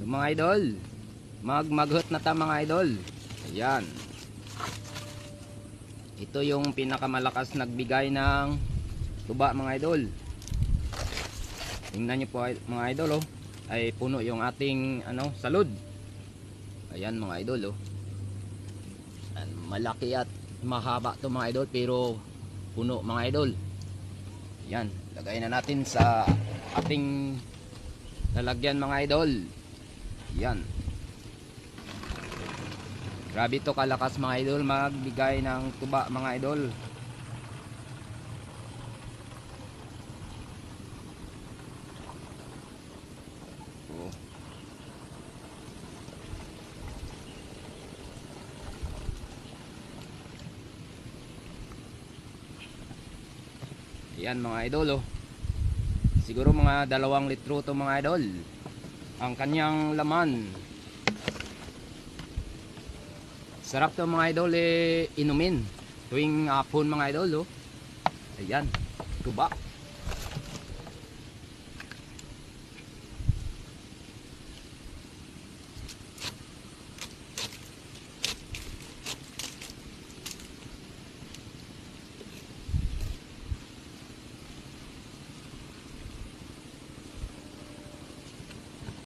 Mga idol, maghot na ta mga idol. Ayan. Ito yung pinakamalakas nagbigay ng tuba mga idol. Tingnan nyo po mga idol, oh. Ay puno yung ating salud. Ayan mga idol, oh. Malaki at mahaba to mga idol, pero puno mga idol. Ayan, lagay na natin sa ating lalagyan mga idol. Yan. Grabe to kalakas mga idol magbigay ng tuba mga idol. Oh. Yan mga idol, oh. Siguro mga 2 litro to mga idol ang kanyang laman. Sarap to mga idol inumin tuwing hapon mga idol, oh. Ayan, tuba.